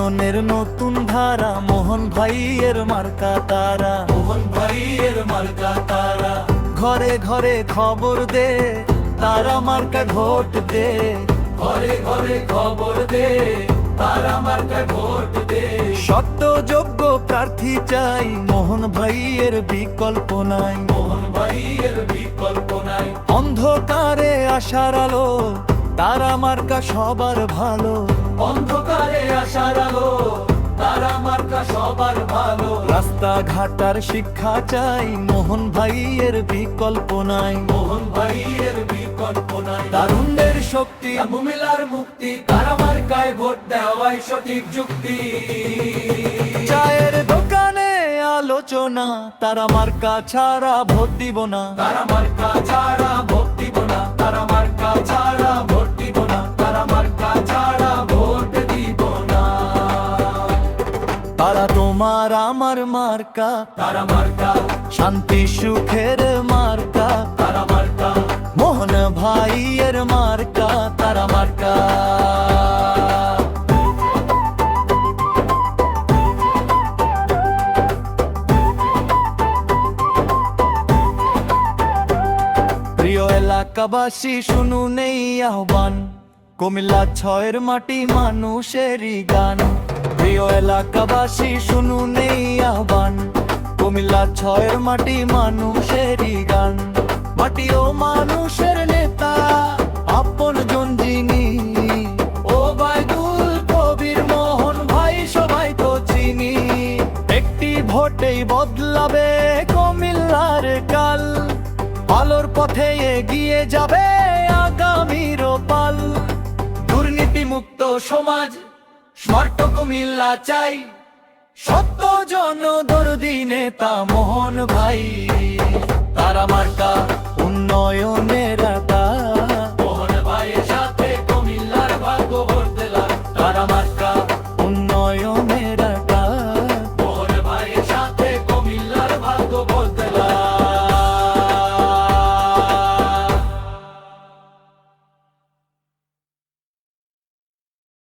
উন্নয়নের নতুন ধারা মোহন ভাইয়ের মার্কা তারা, মোহন ভাইয়ের মার্কা তারা। ঘরে ঘরে খবর দে, তারা মার্কা ভোট দে, ঘরে ঘরে খবর দে, তারা মার্কা ভোট দে। সত্য যোগ্য প্রার্থী চাই, মোহন ভাইয়ের বিকল্প নাই, মোহন ভাইয়ের বিকল্প নাই। অন্ধকারে আশার আলো, তারা মার্কা সবার ভালো, অন্ধকারে আশার আলো, তারা মার্কা সবার ভালো। রাস্তা ঘাটার শিক্ষা চাই, মোহন ভাইয়ের বিকল্প নাই, মোহন ভাইয়ের বিকল্প নাই। তারুণ্যের শক্তি, ভূমিলার মুক্তি, তারা মার্কায় ভোট দেওয়াই সঠিক যুক্তি। চায়ের দোকানে আলোচনা, তারা মার্কা ছাড়া ভোট দিব না, তারা মার্কা ছাড়া ভোট দিব না, তারা মার্কা ছাড়া ভোট দিব না, তারা মার্কা ছাড়া ভোট দিব না। তারা তোমার আমার মার্কা, তারা মার্কা শান্তি সুখের মার্কা, তারা মার্কা মোহন ভাইয়ের মার্কা, তারা মার্কা। প্রিয় এলাকাবাসী শুনুন এই আহ্বান, কুমিল্লা 6-এর মাটি মানুষেরই গান। প্রিয় এলাকাবাসী শুনুন এই আহ্বান, কুমিল্লা 6-এর মাটি মানুষেরই গান। মাটি ও মানুষের নেতা, আপন জন যিনি, ও বাইদুল কবির মোহন ভাই সবাই তো চিনি। একটি ভোটেই বদলাবে কুমিল্লার কাল, আলোর পথে এগিয়ে যাবে আগামীর পাল। দুর্নীতি মুক্ত সমাজ, স্মার্ট কুমিল্লা চাই, সত্য জনদরদি নেতা মোহন ভাই। তারা মার্কা উন্নয়ন